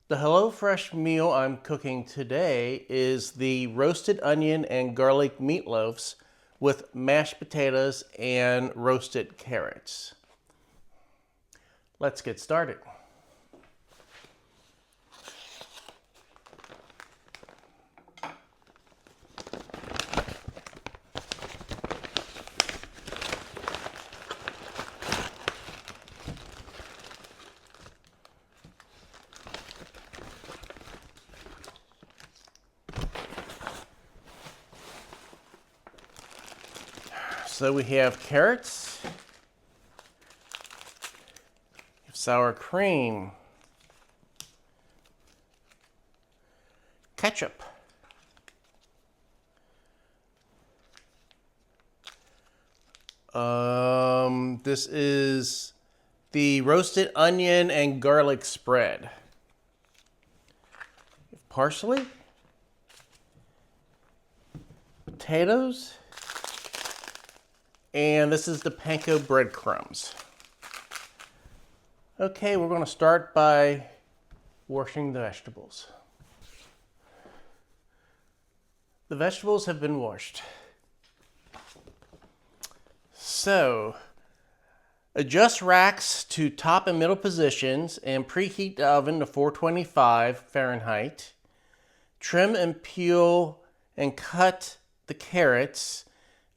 The HelloFresh meal I'm cooking today is the roasted onion and garlic meatloaves with mashed potatoes and roasted carrots. Let's get started. So we have carrots, sour cream, ketchup, this is the roasted onion and garlic spread. Parsley, potatoes, and this is the panko breadcrumbs. Okay, we're going to start by washing the vegetables. The vegetables have been washed. So, adjust racks to top and middle positions and preheat the oven to 425 Fahrenheit. Trim and peel and cut the carrots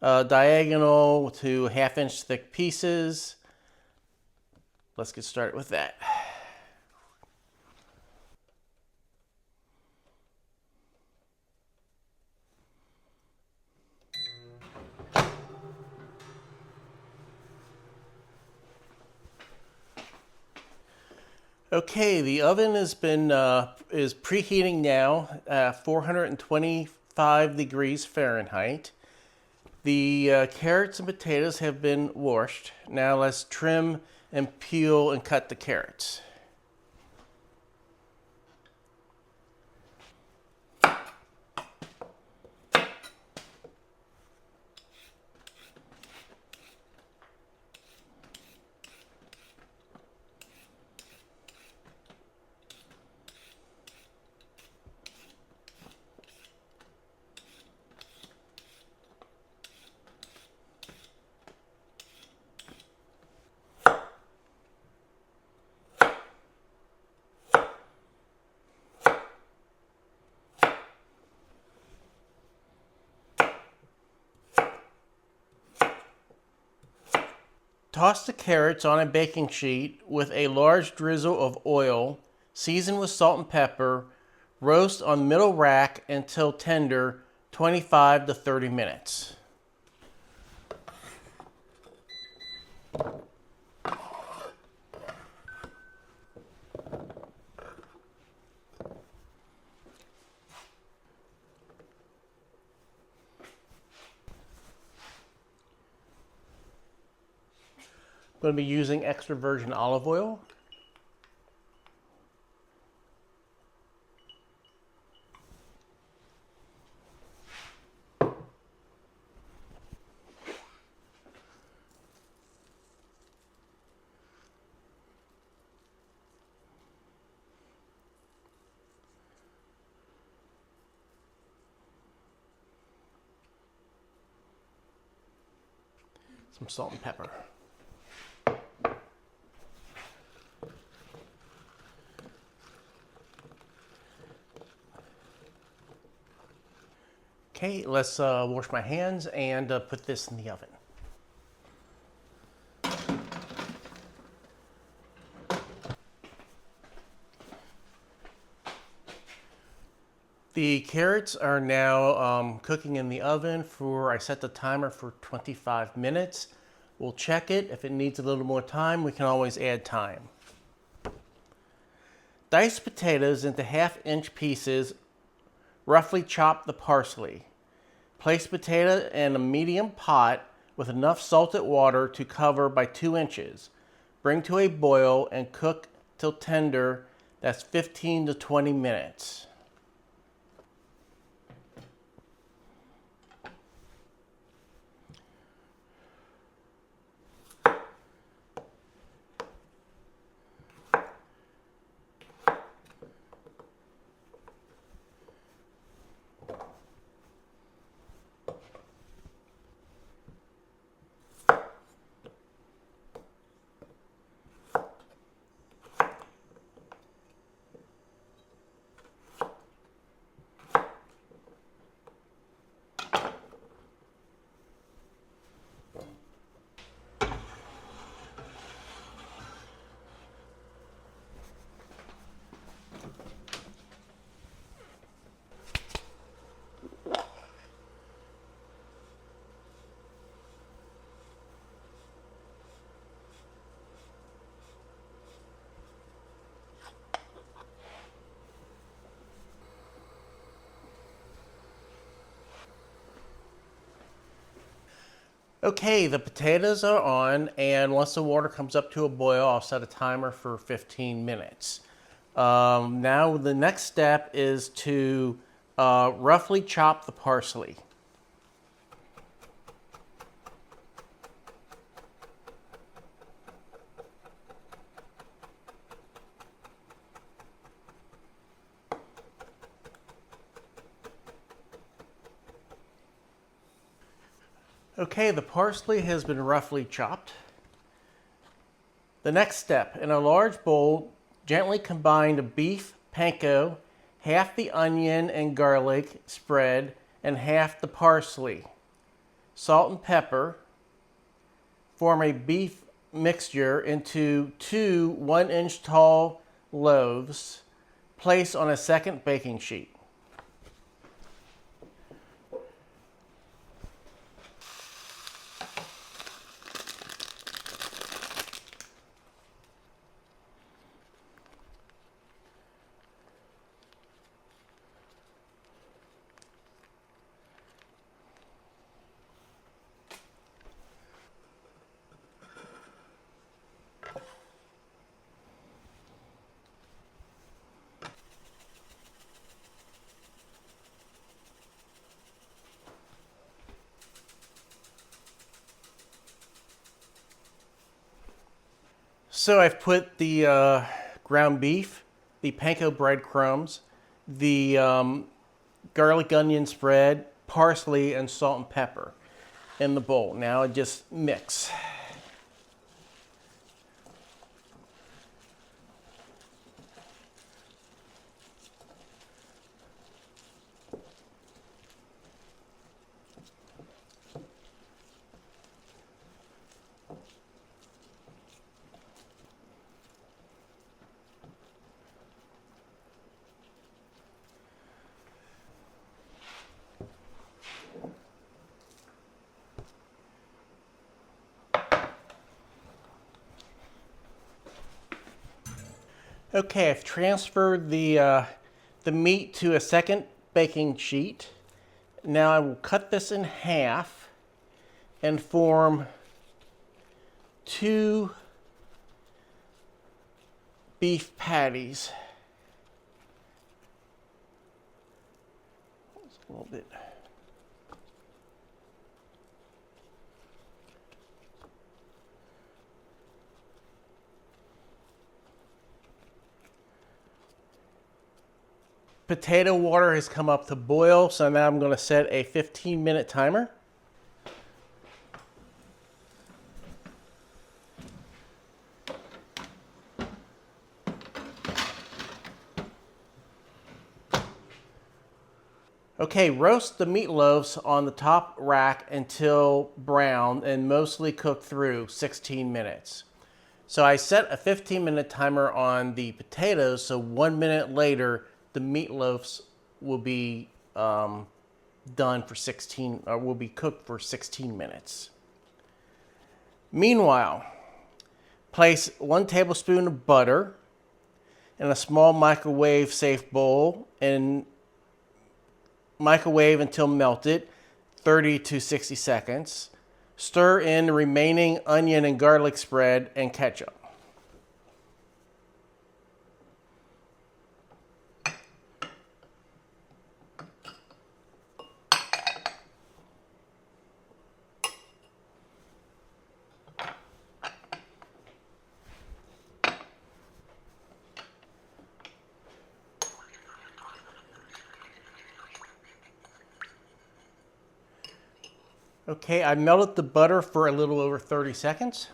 diagonal to 1/2 inch thick pieces. Let's get started with that. Okay, the oven is preheating now at 425 degrees Fahrenheit. The carrots and potatoes have been washed. Now let's trim and peel and cut the carrots. Toss the carrots on a baking sheet with a large drizzle of oil, season with salt and pepper, roast on middle rack until tender, 25 to 30 minutes. I'm going to be using extra virgin olive oil. Some salt and pepper. Okay, let's wash my hands and put this in the oven. The carrots are now cooking in the oven I set the timer for 25 minutes. We'll check it. If it needs a little more time, we can always add time. Dice potatoes into 1/2 inch pieces. Roughly chop the parsley. Place potato in a medium pot with enough salted water to cover by 2 inches. Bring to a boil and cook till tender. That's 15 to 20 minutes. Okay, the potatoes are on, and once the water comes up to a boil, I'll set a timer for 15 minutes. Now the next step is to roughly chop the parsley. Okay, the parsley has been roughly chopped. The next step, in a large bowl, gently combine the beef panko, half the onion and garlic spread, and half the parsley. Salt and pepper. Form a beef mixture into two 1-inch tall loaves. Place on a second baking sheet. So I've put the ground beef, the panko breadcrumbs, the garlic onion spread, parsley, and salt and pepper in the bowl. Now I just mix. Okay, I've transferred the meat to a second baking sheet. Now I will cut this in half and form two beef patties. Just a little bit. Potato water has come up to boil, so now I'm going to set a 15-minute timer. Okay, roast the meatloaves on the top rack until brown and mostly cooked through 16 minutes. So I set a 15-minute timer on the potatoes, so 1 minute later the meatloaves will be done for 16, or will be cooked for 16 minutes. Meanwhile, place 1 tablespoon of butter in a small microwave safe bowl and microwave until melted, 30 to 60 seconds. Stir in the remaining onion and garlic spread and ketchup. Okay, I melted the butter for a little over 30 seconds.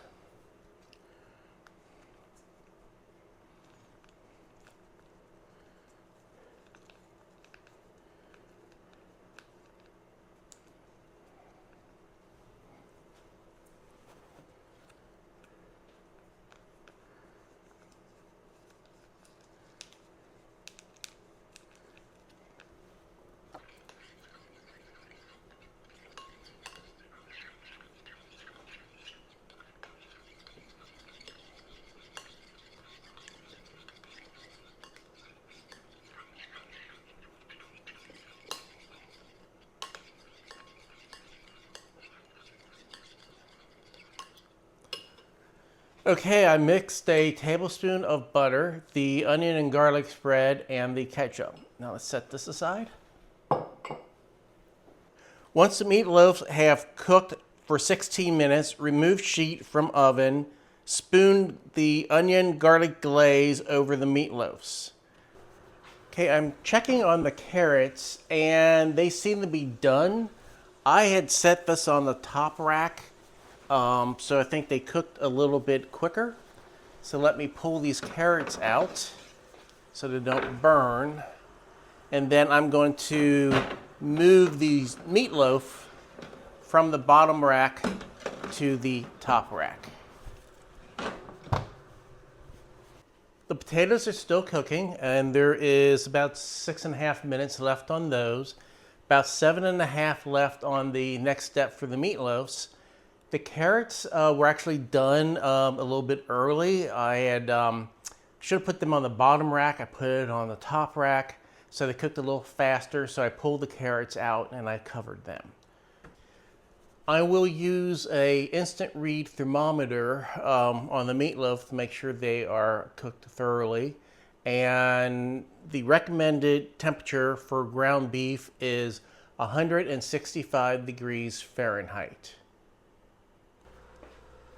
Okay, I mixed a tablespoon of butter, the onion and garlic spread, and the ketchup. Now let's set this aside. Once the meatloaves have cooked for 16 minutes, remove sheet from oven, spoon the onion garlic glaze over the meatloaves. Okay, I'm checking on the carrots and they seem to be done. I had set this on the top rack, so I think they cooked a little bit quicker. So let me pull these carrots out so they don't burn. And then I'm going to move the meatloaf from the bottom rack to the top rack. The potatoes are still cooking, and there is about 6.5 minutes left on those. About 7.5 left on the next step for the meatloaves. The carrots were actually done a little bit early. I had should have put them on the bottom rack. I put it on the top rack, so they cooked a little faster. So I pulled the carrots out and I covered them. I will use a instant read thermometer on the meatloaf to make sure they are cooked thoroughly. And the recommended temperature for ground beef is 165 degrees Fahrenheit.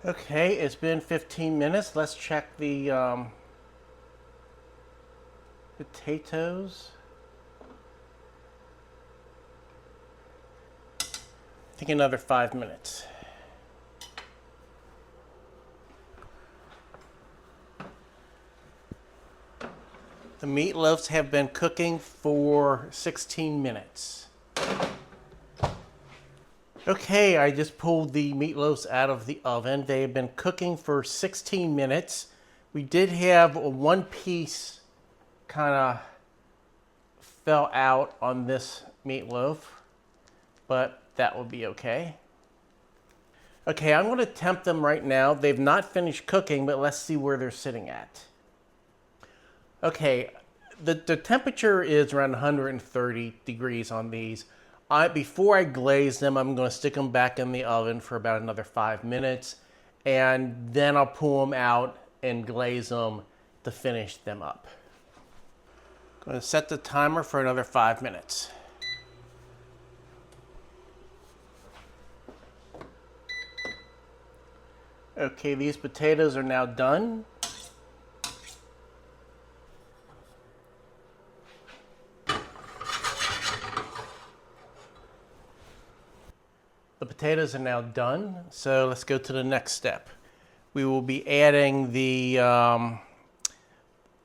Okay, it's been 15 minutes. Let's check the potatoes. I think another 5 minutes. The meatloaves have been cooking for 16 minutes. Okay, I just pulled the meatloaves out of the oven. They have been cooking for 16 minutes. We did have one piece kind of fell out on this meatloaf, but that will be okay. Okay, I'm going to temp them right now. They've not finished cooking, but let's see where they're sitting at. Okay, the temperature is around 130 degrees on these. Before I glaze them, I'm going to stick them back in the oven for about another 5 minutes, and then I'll pull them out and glaze them to finish them up. I'm going to set the timer for another 5 minutes. Okay, these potatoes are now done. The potatoes are now done, so let's go to the next step. We will be adding the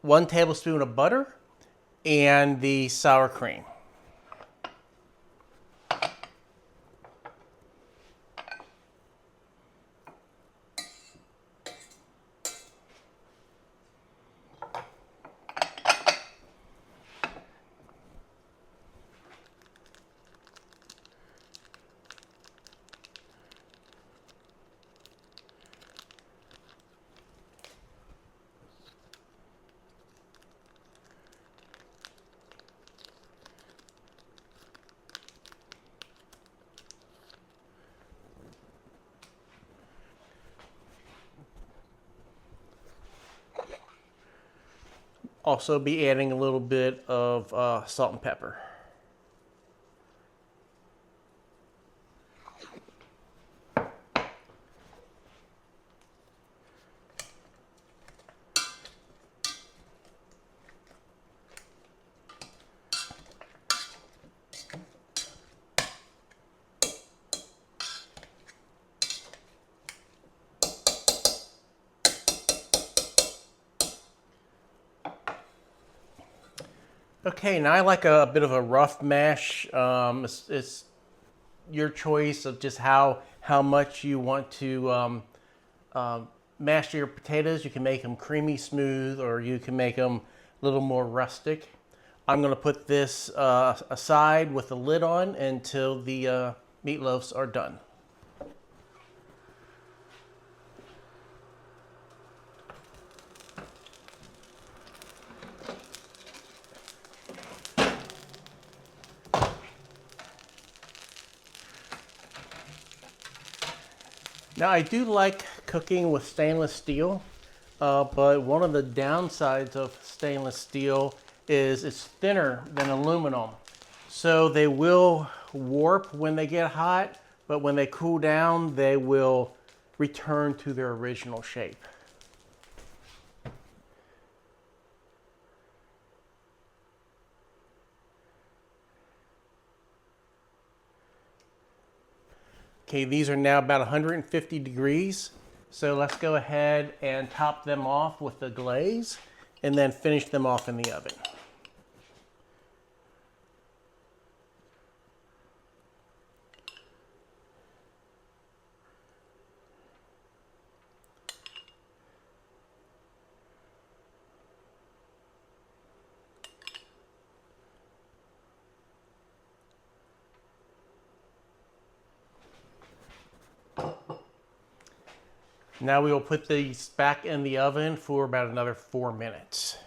1 tablespoon of butter and the sour cream. Also be adding a little bit of salt and pepper. Okay, now I like a bit of a rough mash. It's your choice of just how much you want to mash your potatoes. You can make them creamy smooth, or you can make them a little more rustic. I'm going to put this aside with the lid on until the meatloaves are done. Now I do like cooking with stainless steel, but one of the downsides of stainless steel is it's thinner than aluminum. So they will warp when they get hot, but when they cool down, they will return to their original shape. Okay, these are now about 150 degrees. So let's go ahead and top them off with the glaze and then finish them off in the oven. Now we will put these back in the oven for about another 4 minutes.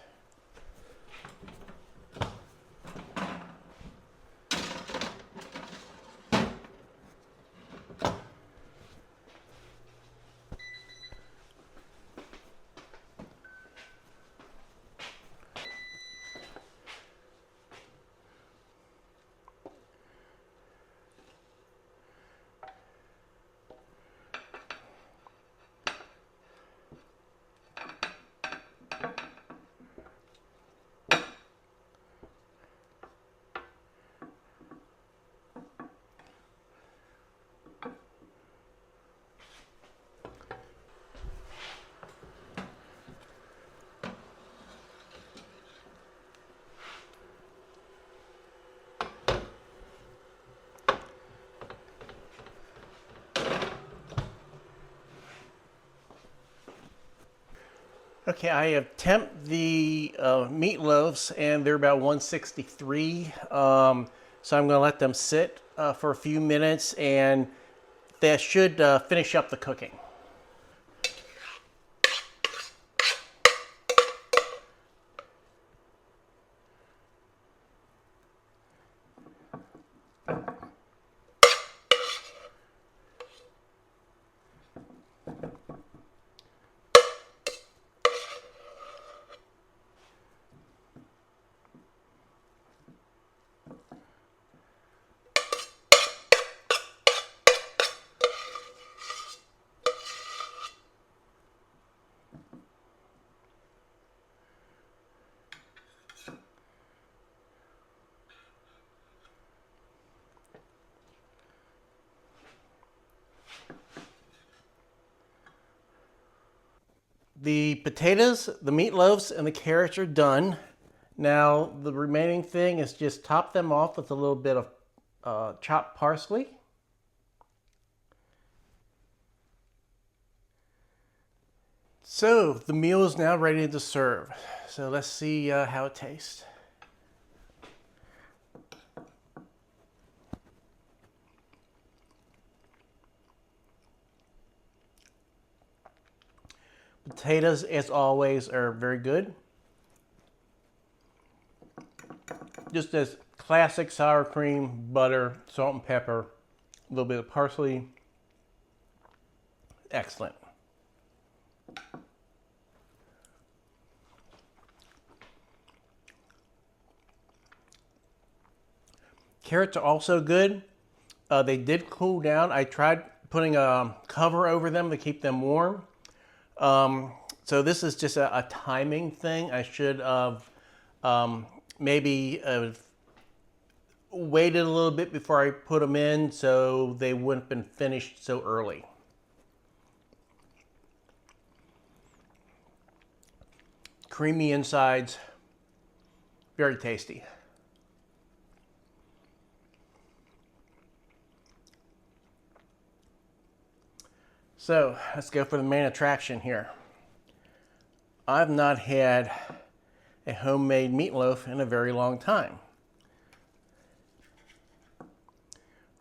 Okay, I have temped the meatloaves and they're about 163. So I'm going to let them sit for a few minutes and that should finish up the cooking. The potatoes, the meatloaves, and the carrots are done. Now the remaining thing is just top them off with a little bit of chopped parsley. So the meal is now ready to serve. So let's see how it tastes. Potatoes, as always, are very good. Just as classic sour cream, butter, salt and pepper, a little bit of parsley. Excellent. Carrots are also good. They did cool down. I tried putting a cover over them to keep them warm. So this is just a timing thing. I should have maybe waited a little bit before I put them in so they wouldn't have been finished so early. Creamy insides, very tasty. So let's go for the main attraction here. I've not had a homemade meatloaf in a very long time.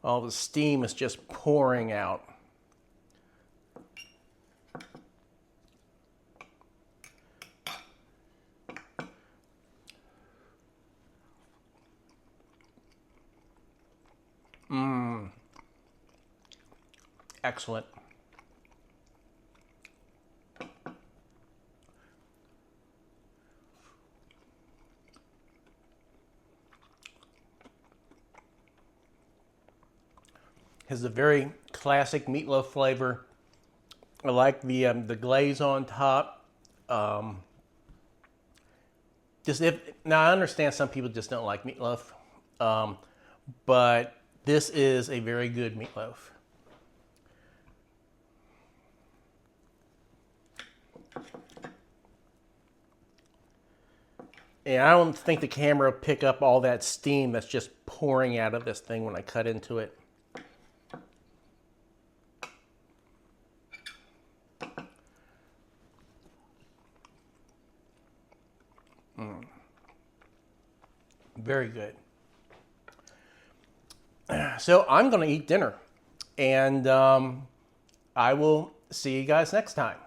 All the steam is just pouring out. Excellent. Has a very classic meatloaf flavor. I like the glaze on top. Just if now I understand some people just don't like meatloaf, but this is a very good meatloaf. And I don't think the camera will pick up all that steam that's just pouring out of this thing when I cut into it. Very good. So I'm going to eat dinner, and I will see you guys next time.